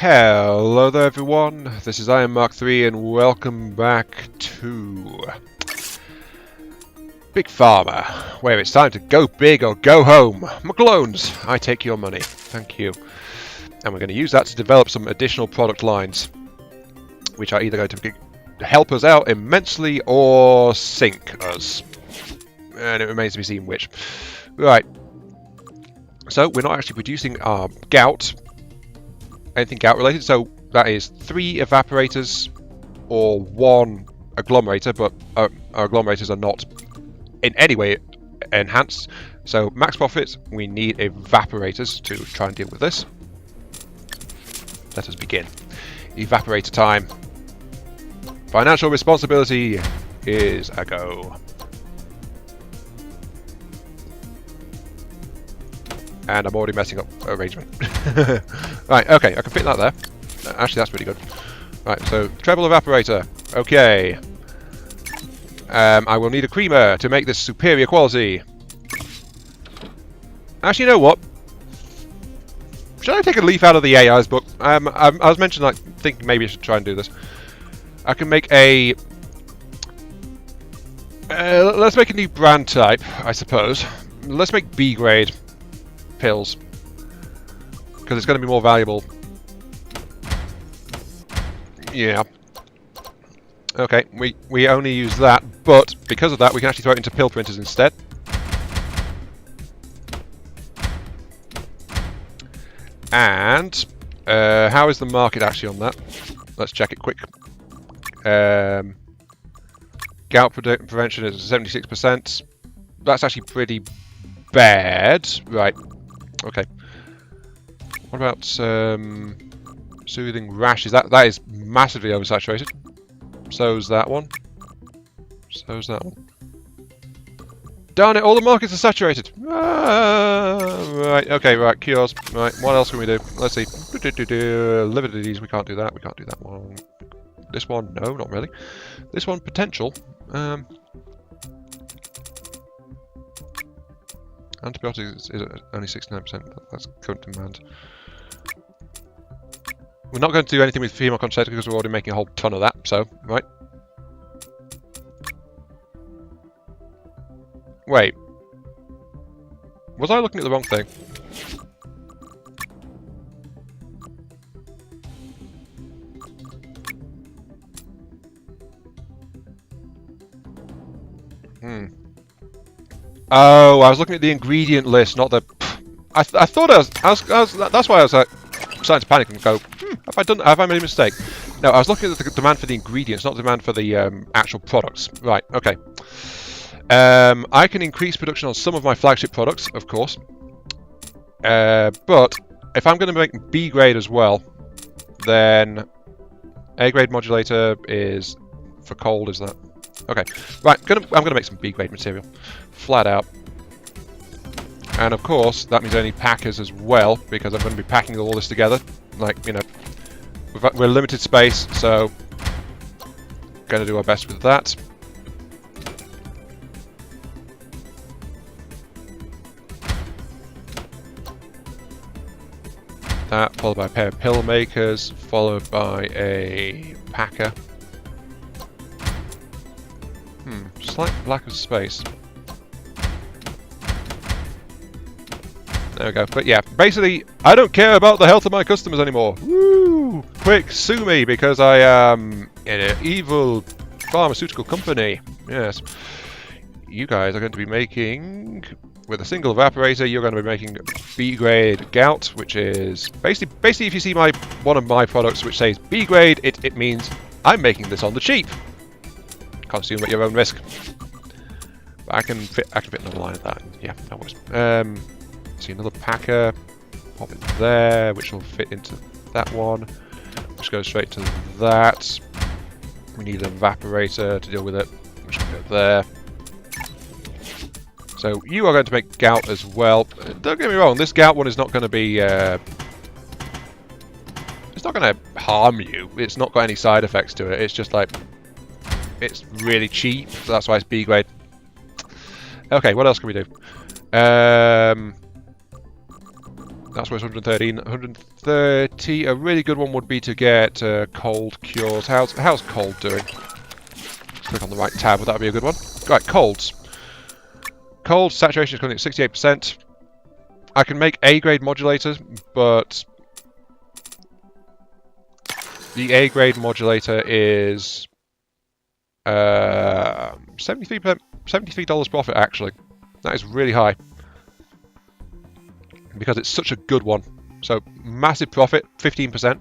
Hello there everyone, this is I Am Mark 3 and welcome back to Big Pharma, where it's time to go big or go home. McClones, I take your money, thank you. And we're going to use that to develop some additional product lines, which are either going to help us out immensely or sink us. And it remains to be seen which. Right, so we're not actually producing our gout. Anything gout related, so that is 3 evaporators or 1 agglomerator, but our agglomerators are not in any way enhanced. So max profit, we need evaporators to try and deal with this. Let us begin. Evaporator time. Financial responsibility is a go. And I'm already messing up arrangement. Right, okay, I can fit that there. Actually, that's pretty good. Right, so treble evaporator. Okay. I will need a creamer to make this superior quality. Actually, you know what? Should I take a leaf out of the AI's book? I was mentioning, like, thinking maybe I should try and do this. I can make a... let's make a new brand type, I suppose. Let's make B grade pills, because it's going to be more valuable. Yeah. Okay, we only use that, but because of that we can actually throw it into pill printers instead. And how is the market actually on that? Let's check it quick. Gout prevention is 76%. That's actually pretty bad. Right. Okay. What about soothing rashes? That is massively oversaturated. So's that one. So's that one. Darn it! All the markets are saturated. Right. Okay. Right. Cures. Right. What else can we do? Let's see. Liver disease. We can't do that. We can't do that one. This one. No, not really. This one potential. Antibiotics is only 69%. That's current demand. We're not going to do anything with female contraceptive because we're already making a whole ton of that. So, right. Wait. Was I looking at the wrong thing? Oh, I was looking at the ingredient list, not the. I thought I was. That's why I was like starting to panic and go. Have I made a mistake? No, I was looking at the demand for the ingredients, not the demand for the actual products. Right. Okay. I can increase production on some of my flagship products, of course. But if I'm going to make B grade as well, then A grade modulator is for cold. Is that? Okay, right, I'm gonna make some B grade material, flat out. And of course, that means I need packers as well, because I'm going to be packing all this together. Like, you know, we're limited space, so going to do our best with that. That, followed by a pair of pill makers, followed by a packer. Slight lack of space. There we go. But yeah, basically, I don't care about the health of my customers anymore. Woo! Quick, sue me because I am in an evil pharmaceutical company. Yes. You guys are going to be making, with a single evaporator, you're going to be making B grade gout, which is basically if you see one of my products which says B grade, it means I'm making this on the cheap. Consume at your own risk. But I can fit another line of that. Yeah, that works. See another packer. Pop it there, which will fit into that one. Which goes straight to that. We need an evaporator to deal with it, which will go there. So you are going to make gout as well. Don't get me wrong, this gout one is not going to be. It's not going to harm you. It's not got any side effects to it. It's just like. It's really cheap, so that's why it's B grade. Okay, what else can we do? That's where it's 113. 130. A really good one would be to get cold cures. How's cold doing? Click on the right tab. Would that be a good one? Right, colds. Cold saturation is going to be at 68%. I can make A-grade modulators, but the A-grade modulator is $73 profit, actually. That is really high. Because it's such a good one. So, massive profit, 15%.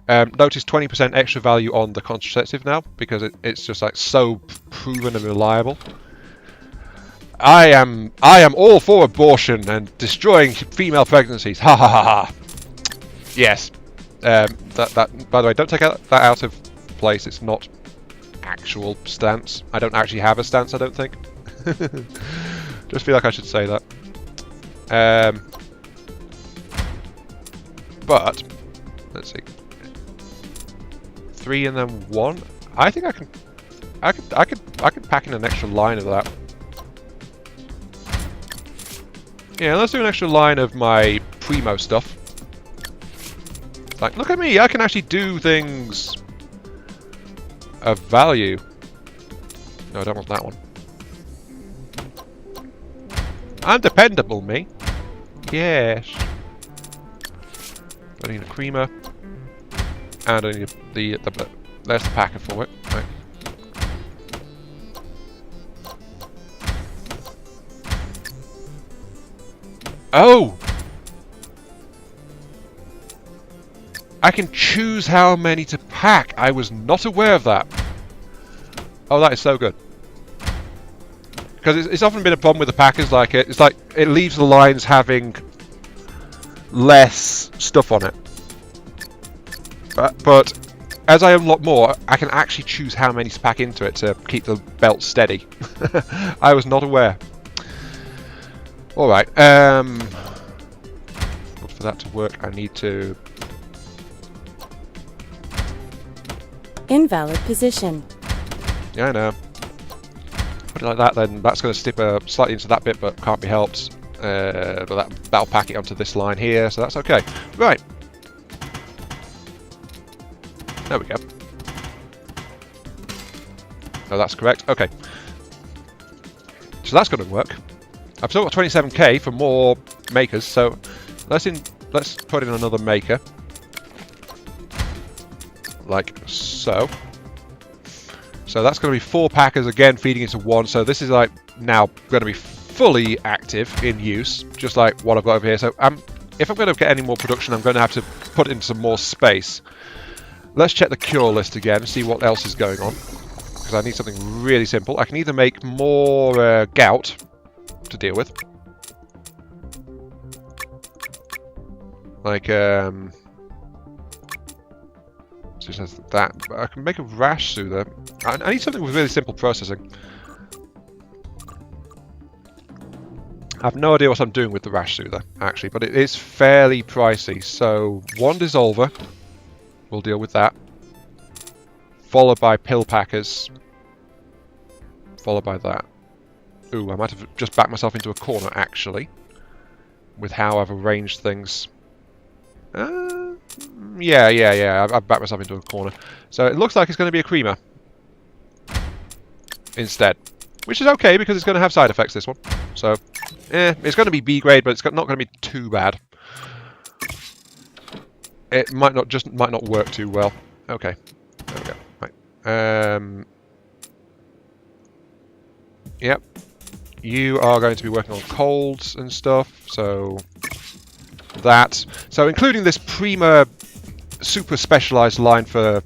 Notice 20% extra value on the contraceptive now, because it's just like so proven and reliable. I am all for abortion and destroying female pregnancies. Ha ha ha ha. Yes. That by the way, don't take that out of place. It's not actual stance. I don't actually have a stance, I don't think. Just feel like I should say that. But let's see. 3 and then 1. I think I could pack in an extra line of that. Yeah, let's do an extra line of my primo stuff. Like, look at me, I can actually do things of value. No, I don't want that one. I'm dependable, me. Yes. I need a creamer. And I need there's the packer for it. Right. Oh! I can choose how many to pack. I was not aware of that. Oh, that is so good. Because it's often been a problem with the packers like it. It's like it leaves the lines having less stuff on it. But as I unlock more, I can actually choose how many to pack into it to keep the belt steady. I was not aware. Alright, but for that to work, I need to... Invalid position. Yeah, I know. Put it like that, then that's going to stip slightly into that bit, but can't be helped. But that'll pack it onto this line here, so that's okay. Right. There we go. No, that's correct. Okay. So that's going to work. I've still got 27k for more makers, so let's put in another maker. Like so. So that's going to be 4 packers again feeding into 1, so this is like now going to be fully active in use, just like what I've got over here. So if I'm going to get any more production, I'm going to have to put in some more space. Let's check the cure list again, see what else is going on. Because I need something really simple. I can either make more gout to deal with. Like, just as that. I can make a rash soother. I need something with really simple processing. I have no idea what I'm doing with the rash soother, actually, but it is fairly pricey. So, 1 dissolver. We'll deal with that. Followed by pill packers. Followed by that. Ooh, I might have just backed myself into a corner, actually. With how I've arranged things. Yeah. I've backed myself into a corner. So it looks like it's going to be a creamer. Instead. Which is okay, because it's going to have side effects, this one. So, it's going to be B grade, but it's not going to be too bad. It might not work too well. Okay. There we go. Right. Yep. You are going to be working on colds and stuff, so that. So including this Prima super specialized line for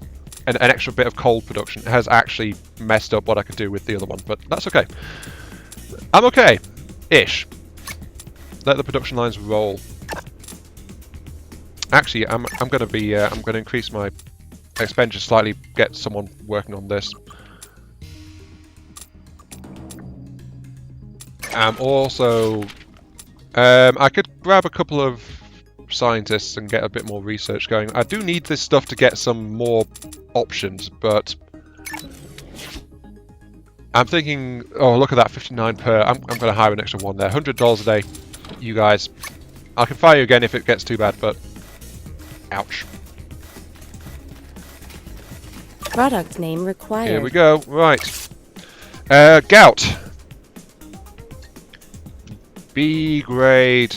an extra bit of cold production has actually messed up what I could do with the other one, but that's okay. I'm okay. Ish. Let the production lines roll. Actually, I'm going to increase my expenditure slightly, get someone working on this. Also, I could grab a couple of scientists and get a bit more research going. I do need this stuff to get some more options, but I'm thinking, oh, look at that, 59 per. I'm going to hire an extra one there. $100 a day, you guys. I can fire you again if it gets too bad, but... Ouch. Product name required. Here we go. Right. Gout. B grade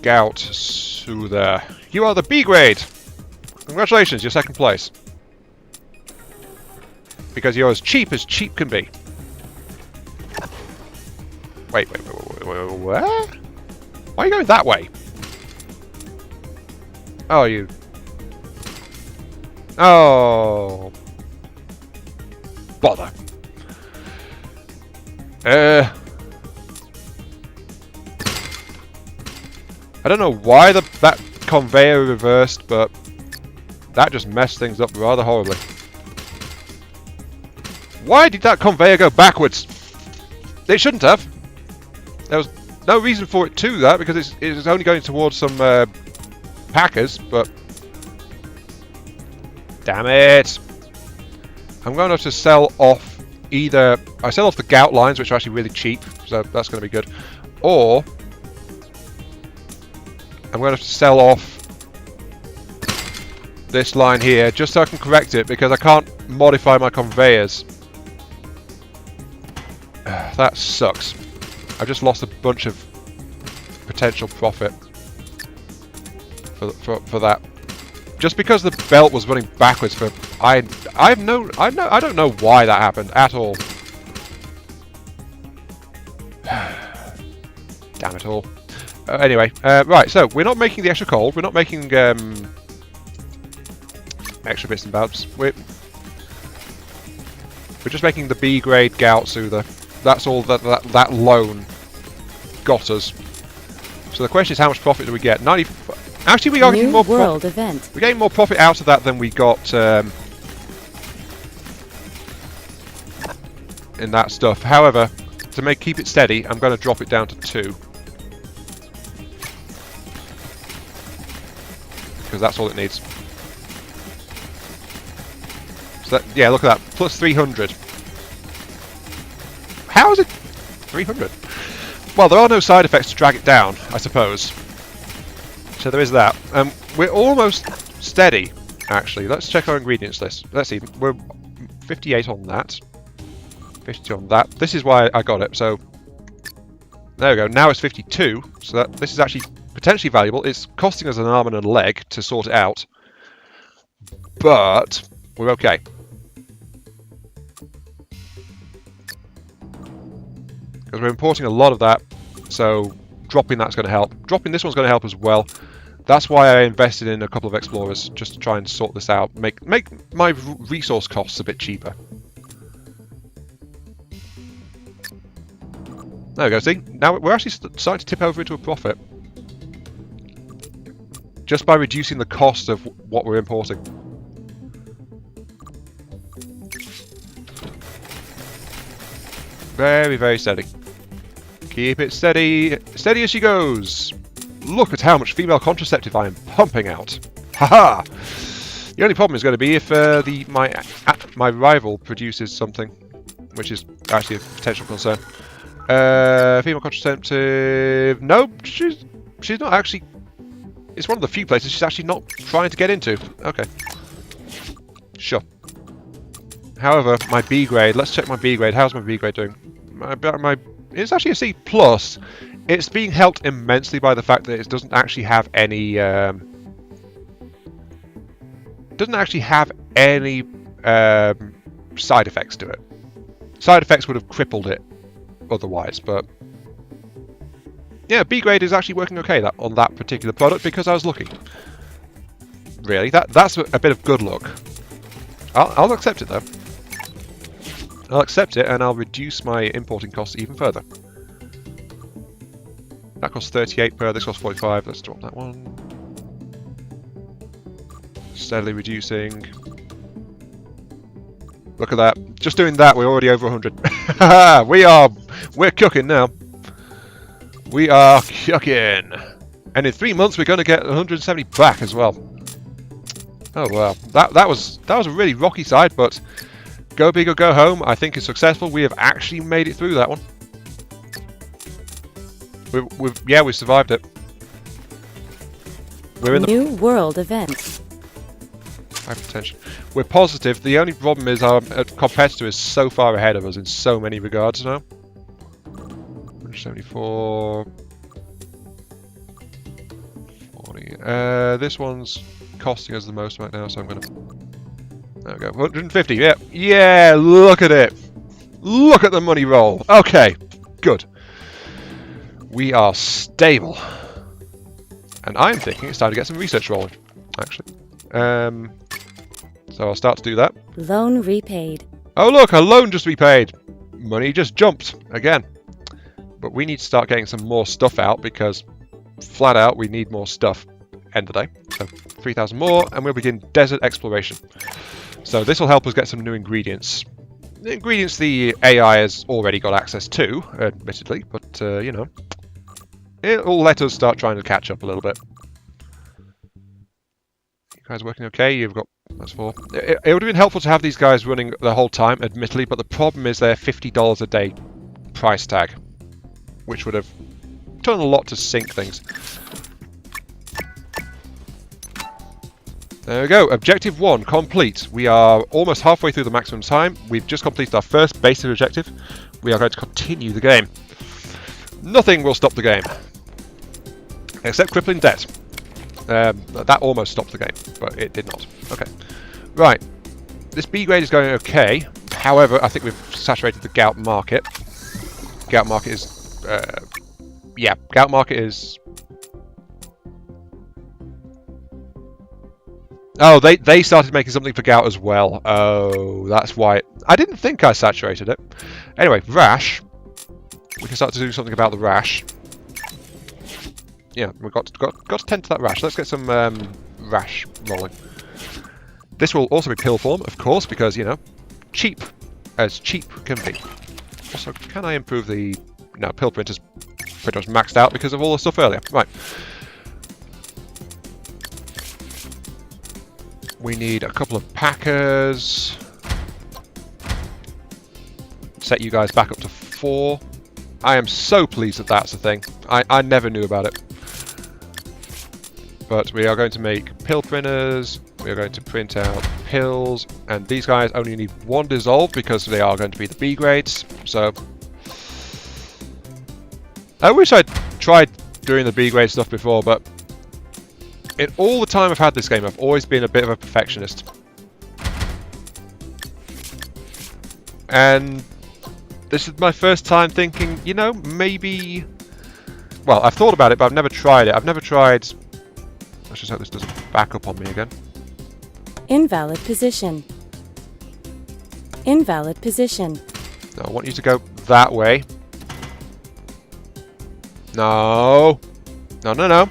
gout soother. You are the B grade. Congratulations, you're second place. Because you're as cheap can be. Wait, where? Why are you going that way? Oh, you... Oh... Bother. I don't know why that conveyor reversed, but that just messed things up rather horribly. Why did that conveyor go backwards? It shouldn't have. There was no reason for it to that, because it's only going towards some packers, but... Damn it! I'm going to have to sell off either... I sell off the gout lines, which are actually really cheap, so that's going to be good. Or... I'm going to have to sell off this line here, just so I can correct it, because I can't modify my conveyors. That sucks. I just lost a bunch of potential profit for that. Just because the belt was running backwards for... I don't know why that happened at all. Damn it all. Anyway, right, so we're not making the extra coal, we're not making extra bits and bobs. We're just making the B grade gout soother. That's all that loan got us. So the question is, how much profit do we get? 90. Actually, we are getting more world event. We're getting more profit out of that than we got in that stuff. However, to keep it steady, I'm going to drop it down to 2. Because that's all it needs. So that, yeah, look at that. Plus 300. How is it 300? Well, there are no side effects to drag it down, I suppose. So there is that. We're almost steady, actually. Let's check our ingredients list. Let's see. We're 58 on that. 52 on that. This is why I got it. So there we go. Now it's 52. So that this is actually potentially valuable. It's costing us an arm and a leg to sort it out. But we're okay. Because we're importing a lot of that, so dropping that's going to help. Dropping this one's going to help as well. That's why I invested in a couple of explorers, just to try and sort this out. Make my resource costs a bit cheaper. There we go, see? Now we're actually starting to tip over into a profit. Just by reducing the cost of what we're importing. Very, very steady. Keep it steady. Steady as she goes. Look at how much female contraceptive I am pumping out. Haha! The only problem is going to be if my rival produces something, which is actually a potential concern. Female contraceptive... No, she's not actually... It's one of the few places she's actually not trying to get into. Okay. Sure. However, my B grade... Let's check my B grade. How's my B grade doing? It's actually a C+. It's being helped immensely by the fact that it doesn't actually have any... side effects to it. Side effects would have crippled it otherwise, but... Yeah, B grade is actually working okay on that particular product because I was looking. Really, that's a bit of good luck. I'll accept it though. I'll accept it and I'll reduce my importing costs even further. That costs 38 per, this costs 45. Let's drop that one. Steadily reducing. Look at that. Just doing that, we're already over 100. We're cooking now. We are cooking. And in 3 months, we're going to get 170 back as well. Oh wow, that was a really rocky side, but go big or go home. I think is successful. We have actually made it through that one. We survived it. We're in the New world event. hypertension. We're positive. The only problem is our competitor is so far ahead of us in so many regards now. 174. 40. This one's costing us the most right now, so I'm gonna. There we go. 150. Yeah. Yeah. Look at it. Look at the money roll. Okay. Good. We are stable. And I'm thinking it's time to get some research rolling, actually. So I'll start to do that. Loan repaid. Oh look, a loan just repaid. Money just jumped again. But we need to start getting some more stuff out because flat out we need more stuff. End of the day. So 3,000 more and we'll begin desert exploration. So this will help us get some new ingredients. The ingredients the AI has already got access to, admittedly, but you know, it'll let us start trying to catch up a little bit. You guys working okay? You've got... That's 4. It would have been helpful to have these guys running the whole time, admittedly, but the problem is they're $50 a day price tag, which would have done a lot to sync things. There we go. Objective 1 complete. We are almost halfway through the maximum time. We've just completed our first basic objective. We are going to continue the game. Nothing will stop the game. Except crippling debt. That almost stopped the game, but it did not. Okay. Right. This B grade is going okay. However, I think we've saturated the gout market. Gout market is... yeah, gout market is... Oh, they started making something for gout as well. Oh, that's why... I didn't think I saturated it. Anyway, rash. We can start to do something about the rash. Yeah, we've got to tend to that rash. Let's get some rash rolling. This will also be pill form, of course, because, you know, cheap as cheap can be. Also, can I improve the... No, pill printer's pretty much maxed out because of all the stuff earlier. Right. We need a couple of packers. Set you guys back up to 4. I am so pleased that that's a thing. I never knew about it. But we are going to make pill printers. We are going to print out pills. And these guys only need 1 dissolve because they are going to be the B grades. So I wish I'd tried doing the B grade stuff before, but in all the time I've had this game, I've always been a bit of a perfectionist. And this is my first time thinking, you know, maybe... Well, I've thought about it, but I've never tried it. I've never tried... Let's just hope this doesn't back up on me again. Invalid position. Invalid position. No, I want you to go that way. No. No, no, no.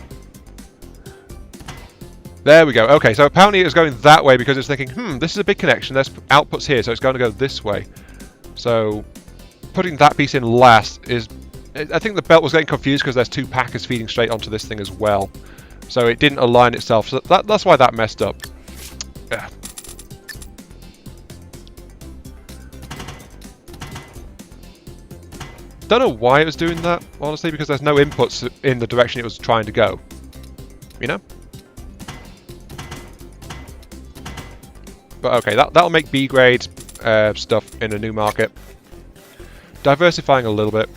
There we go. Okay, so apparently it was going that way because it's thinking, this is a big connection. There's outputs here, so it's going to go this way. So putting that piece in last is... I think the belt was getting confused because there's 2 packers feeding straight onto this thing as well. So it didn't align itself. So that's why that messed up. Yeah. Don't know why it was doing that, honestly, because there's no inputs in the direction it was trying to go. You know? But okay, that'll make B grade stuff in a new market. Diversifying a little bit.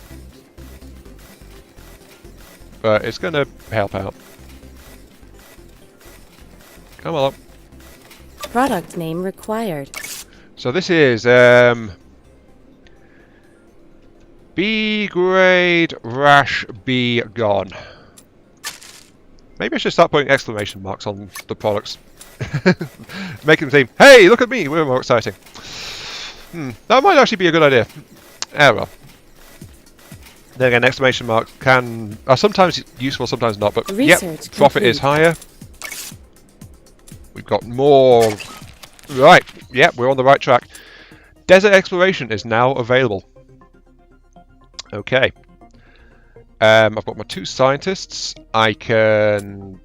But it's going to help out. Come on. Product name required. So this is B grade rash B gone. Maybe I should start putting exclamation marks on the products. Make them seem, hey, look at me, we're more exciting. That might actually be a good idea. Error. Then again, exclamation marks are sometimes useful, sometimes not, but Research yep, profit complete. is higher. We've got more... Right, yep, we're on the right track. Desert exploration is now available. Okay. I've got my 2 scientists. I can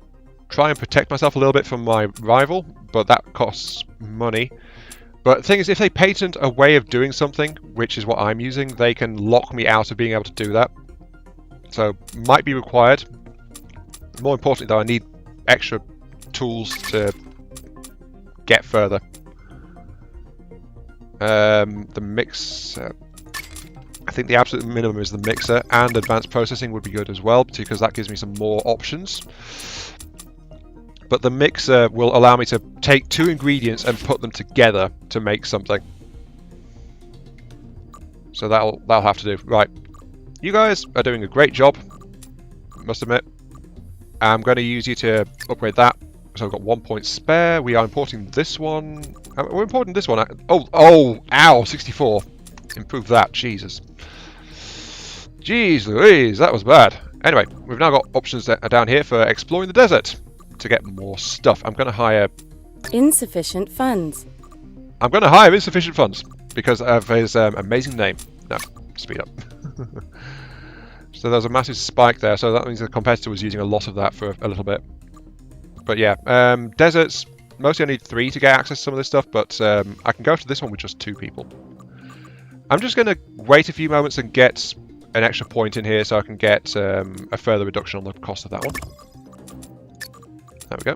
try and protect myself a little bit from my rival, but that costs money. But the thing is, if they patent a way of doing something, which is what I'm using, they can lock me out of being able to do that. So, might be required. More importantly, though, I need extra tools to get further. The mix, I think the absolute minimum is the mixer, and advanced processing would be good as well, because that gives me some more options. But the mixer will allow me to take 2 ingredients and put them together to make something. So that'll have to do. Right, you guys are doing a great job, must admit. I'm going to use you to upgrade that. So I've got 1 point spare. We are importing this one. We're importing this one. Oh, ow, 64. Improve that, Jesus. Jeez Louise, that was bad. Anyway, we've now got options that are down here for exploring the desert to get more stuff. I'm going to hire... Insufficient funds. I'm going to hire insufficient funds because of his amazing name. No, speed up. So there's a massive spike there, so that means the competitor was using a lot of that for a little bit. But yeah, deserts, mostly I need 3 to get access to some of this stuff, but I can go to this one with just 2 people. I'm just going to wait a few moments and get an extra point in here so I can get a further reduction on the cost of that one. There we go.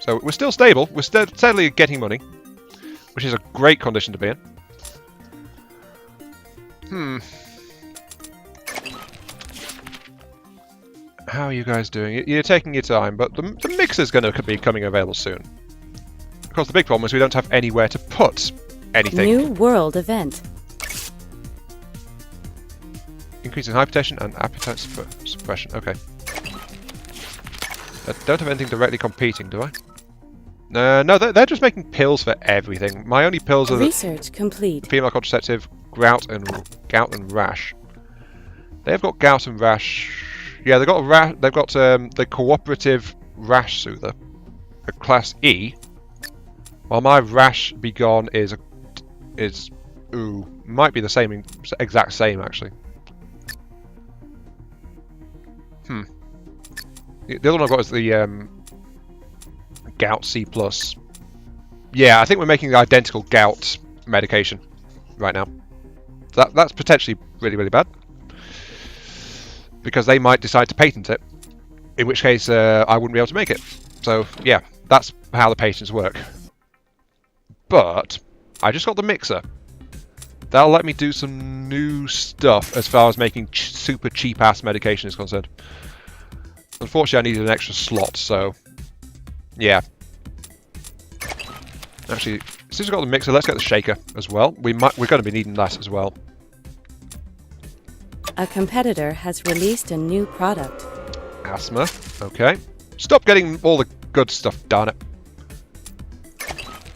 So we're still stable, we're steadily getting money, which is a great condition to be in. How are you guys doing? You're taking your time, but the mixer's going to be coming available soon. Of course, the big problem is we don't have anywhere to put anything. New world event. Increasing hypertension and appetite suppression. Okay. I don't have anything directly competing, do I? No, they're just making pills for everything. My only pills are Research complete. Female contraceptive, gout and rash. They've got gout and rash. Yeah, they've got the cooperative rash soother, a class E. While my rash be gone is might be the same, exact same actually. The other one I've got is the gout C+. Yeah, I think we're making the identical gout medication right now. That's potentially really, really bad. Because they might decide to patent it. In which case, I wouldn't be able to make it. So, yeah, that's how the patents work. But, I just got the mixer. That'll let me do some new stuff as far as making super cheap-ass medication is concerned. Unfortunately, I needed an extra slot, so... yeah. Actually, since we've got the mixer, let's get the shaker as well. We're going to be needing that as well. A competitor has released a new product. Asthma. Okay. Stop getting all the good stuff, darn it.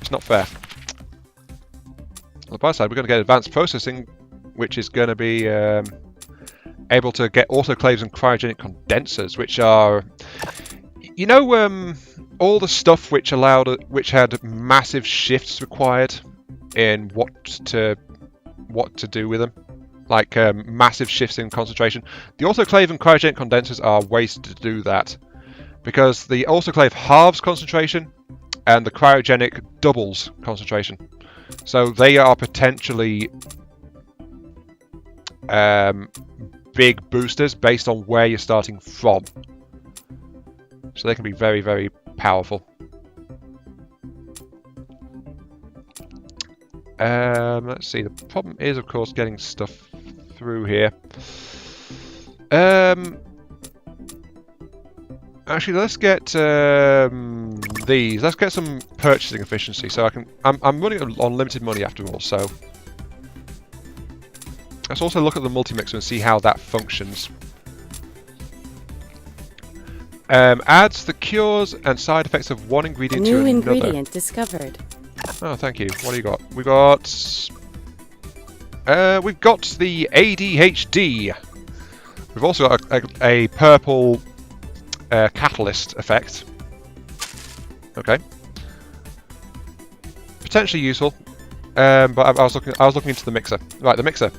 It's not fair. On the buy side, we're going to get advanced processing, which is going to be able to get autoclaves and cryogenic condensers, which are... you know, all the stuff which had massive shifts required in what to do with them, like massive shifts in concentration. The autoclave and cryogenic condensers are ways to do that, because the autoclave halves concentration and the cryogenic doubles concentration. So they are potentially big boosters based on where you're starting from. So they can be very, very powerful. Let's see. The problem is, of course, getting stuff through here. Actually, let's get these. Let's get some purchasing efficiency. So I'm running on limited money after all. So let's also look at the multi-mixer and see how that functions. Adds the cures and side effects of one ingredient to another. New ingredient discovered. Oh, thank you. What do you got? We've got the ADHD. We've also got a purple catalyst effect. Okay. Potentially useful. But I was looking into the mixer. Right, the mixer.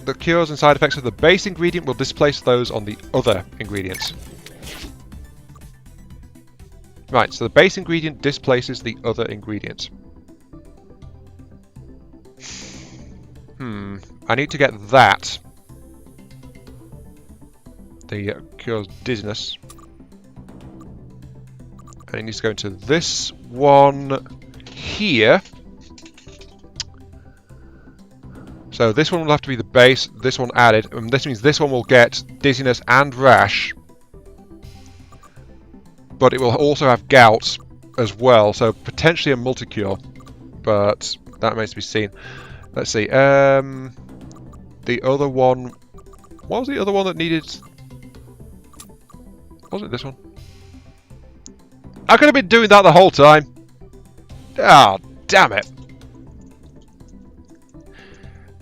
The cures and side effects of the base ingredient will displace those on the other ingredients. Right, so the base ingredient displaces the other ingredient. I need to get that. The cures dizziness. And it needs to go into this one here. So this one will have to be the base, this one added, and this means this one will get dizziness and rash. But it will also have gout as well, so potentially a multi-cure. But that remains to be seen. Let's see, the other one... What was the other one that needed... Was it this one? I could have been doing that the whole time! Ah, oh, damn it!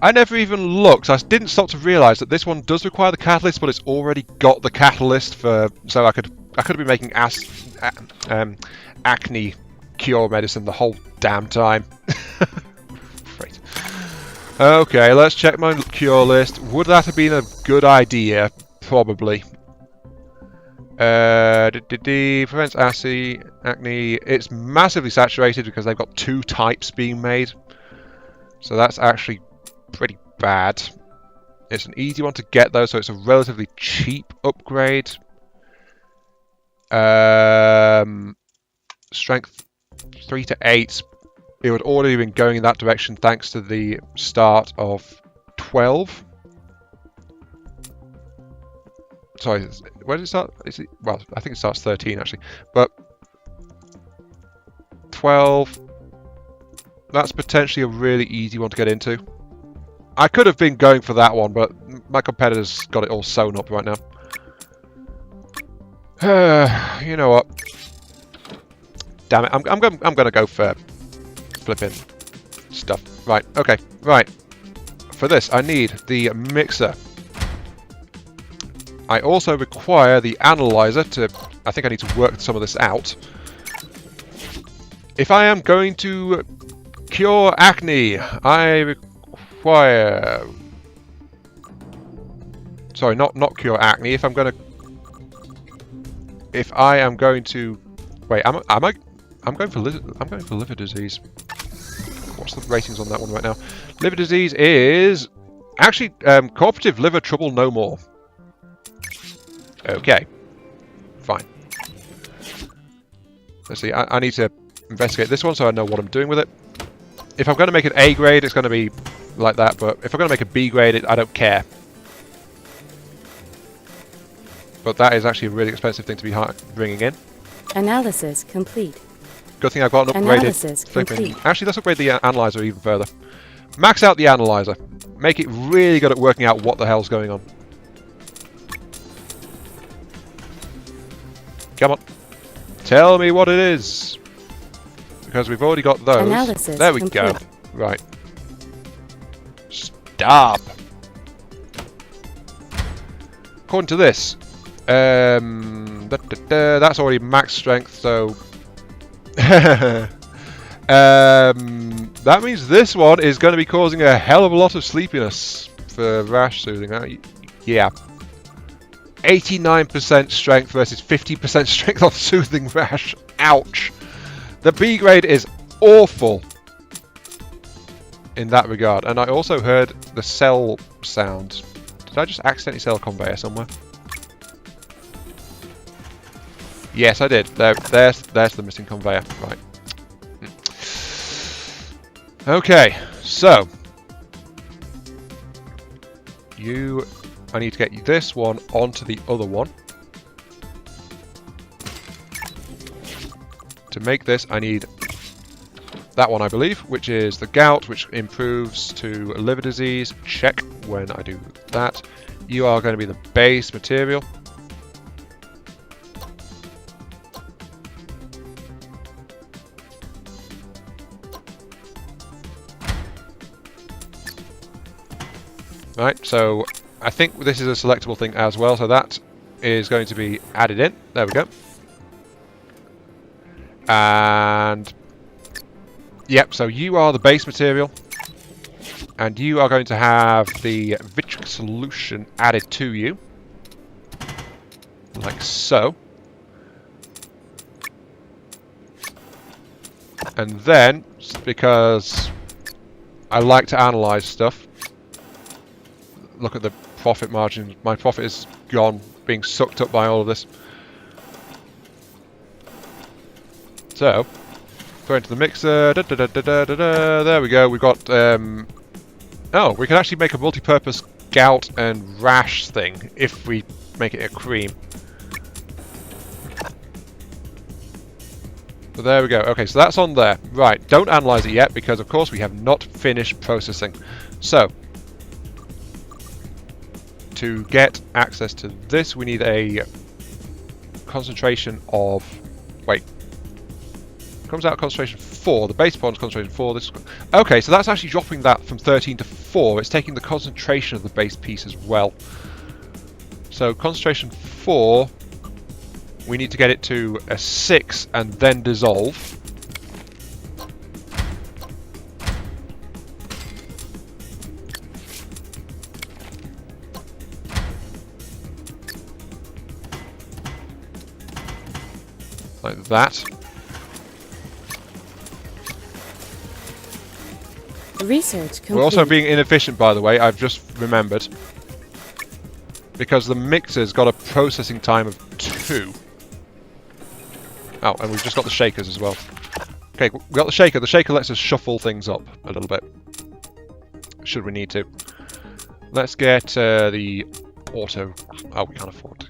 I never even looked. I didn't stop to realise that this one does require the catalyst, but it's already got the catalyst for... So I could have been making acne cure medicine the whole damn time. Great. Okay, let's check my cure list. Would that have been a good idea? Probably. Prevents acne. It's massively saturated because they've got 2 types being made. So that's actually pretty bad. It's an easy one to get though, so it's a relatively cheap upgrade. Strength 3 to 8. It would already have been going in that direction thanks to the start of 12. Sorry, where does it start? Is it, well, I think it starts 13 actually. But 12. That's potentially a really easy one to get into. I could have been going for that one, but my competitor's got it all sewn up right now. You know what? Damn it! I'm gonna go for flipping stuff. Right. Okay. Right. For this, I need the mixer. I also require the analyzer to... I think I need to work some of this out. If I am going to cure acne, I require... Sorry, not cure acne. If I'm going to... If I am going to... Wait, I'm going for liver disease. What's the ratings on that one right now? Liver disease is... Actually, cooperative liver trouble no more. Okay. Fine. Let's see, I need to investigate this one so I know what I'm doing with it. If I'm going to make an A grade, it's going to be like that, but if I'm going to make a B grade, I don't care. But that is actually a really expensive thing to be bringing in. Analysis complete. Good thing I've got an upgraded flipping. Actually, let's upgrade the analyzer even further. Max out the analyzer. Make it really good at working out what the hell's going on. Come on. Tell me what it is. Because we've already got those. Analysis there we complete. go. Right. Stop. According to this, that's already max strength, so... that means this one is going to be causing a hell of a lot of sleepiness for rash soothing. Yeah. 89% strength versus 50% strength on soothing rash. Ouch. The B grade is awful in that regard. And I also heard the cell sound. Did I just accidentally sell a conveyor somewhere? Yes, I did. There's the missing conveyor. Right. Okay, so I need to get this one onto the other one. To make this, I need that one, I believe, which is the gout, which improves to liver disease. Check when I do that. You are going to be the base material. Right, so I think this is a selectable thing as well, so that is going to be added in. There we go. And yep, so you are the base material, and you are going to have the vitric solution added to you, like so. And then, because I like to analyze stuff, look at the profit margin. My profit is gone, being sucked up by all of this. So, throw into the mixer. There we go. We've got. Oh, we can actually make a multi-purpose gout and rash thing if we make it a cream. So there we go. Okay, so that's on there. Right, don't analyze it yet because, of course, we have not finished processing. So, to get access to this, we need a concentration of... Wait. Comes out concentration 4. The base bond concentration 4. This. Okay, so that's actually dropping that from 13 to 4. It's taking the concentration of the base piece as well. So, concentration 4... We need to get it to a 6 and then dissolve. Like that. Research complete. We're also being inefficient, by the way, I've just remembered. Because the mixer's got a processing time of 2. Oh, and we've just got the shakers as well. Okay, we've got the shaker. The shaker lets us shuffle things up a little bit. Should we need to. Let's get the auto... Oh, we can't afford to.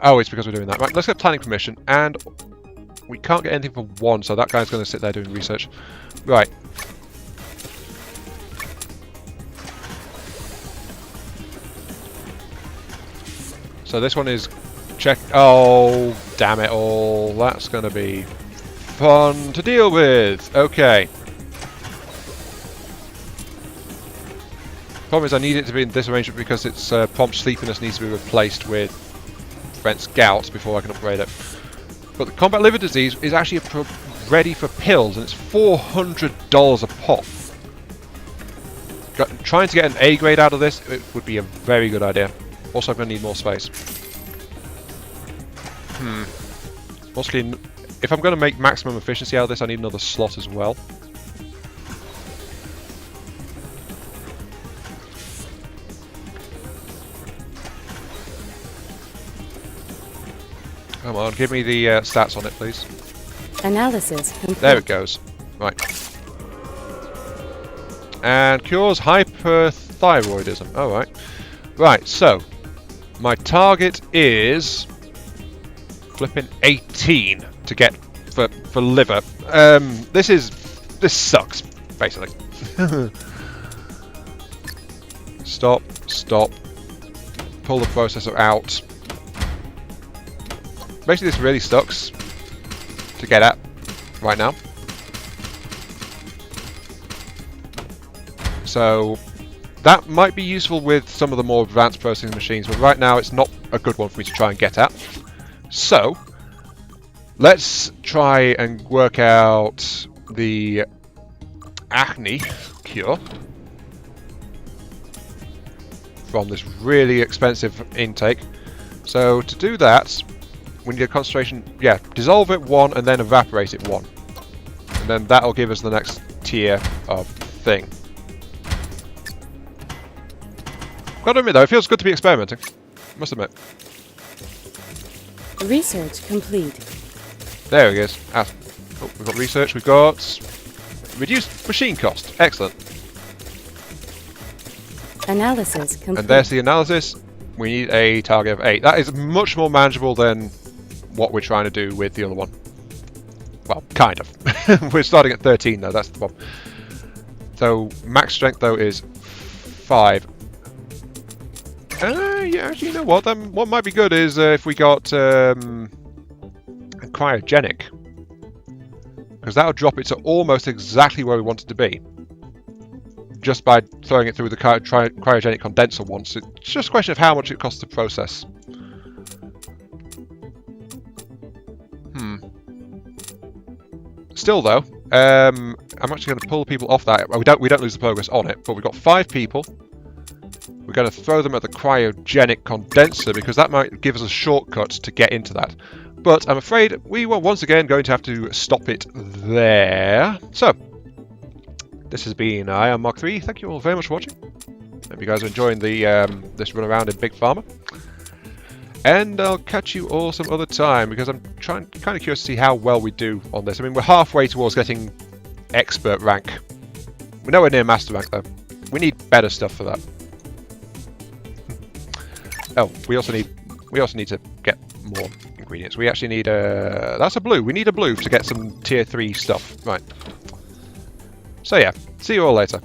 Oh, it's because we're doing that. Right, let's get planning permission. And we can't get anything for 1, so that guy's going to sit there doing research. Right. So this one is... Check. Oh, damn it all. That's going to be fun to deal with. Okay. Problem is I need it to be in this arrangement because its prompt sleepiness needs to be replaced with prevents gout before I can upgrade it. But the combat liver disease is actually ready for pills and it's $400 a pop. Trying to get an A grade out of this it would be a very good idea. Also, I'm going to need more space. Mostly, if I'm going to make maximum efficiency out of this, I need another slot as well. Come on, give me the stats on it, please. Analysis complete. There it goes. Right. And cures hyperthyroidism. Alright. Right, so, my target is... flipping 18 to get for liver. This sucks, basically. Stop. Pull the processor out. Basically, this really sucks to get at right now. So that might be useful with some of the more advanced processing machines, but right now it's not a good one for me to try and get at. So, let's try and work out the acne cure from this really expensive intake. So, to do that, we need a concentration, yeah, dissolve it 1 and then evaporate it 1. And then that'll give us the next tier of thing. Gotta admit though, it feels good to be experimenting. Must admit. Research complete. There it is. Ah, oh, we've got research, we've got reduced machine cost. Excellent. Analysis complete. And there's the analysis. We need a target of 8. That is much more manageable than what we're trying to do with the other one. Well, kind of. We're starting at 13 though, that's the problem. So, max strength though is 5. Yeah, actually, you know what? What might be good is if we got cryogenic. Because that'll drop it to almost exactly where we want it to be. Just by throwing it through the cryogenic condenser once. It's just a question of how much it costs to process. Still though, I'm actually going to pull people off that. We don't lose the progress on it, but we've got 5 people. We're going to throw them at the cryogenic condenser because that might give us a shortcut to get into that. But I'm afraid we were once again going to have to stop it there. So, this has been I am Mark 3. Thank you all very much for watching. Maybe you guys are enjoying the this run around in Big Pharma. And I'll catch you all some other time, because I'm kind of curious to see how well we do on this. I mean, we're halfway towards getting expert rank. We're nowhere near master rank though. We need better stuff for that. Oh, we also need to get more ingredients. We actually need a... That's a blue. We need a blue to get some tier 3 stuff. Right. So yeah, see you all later.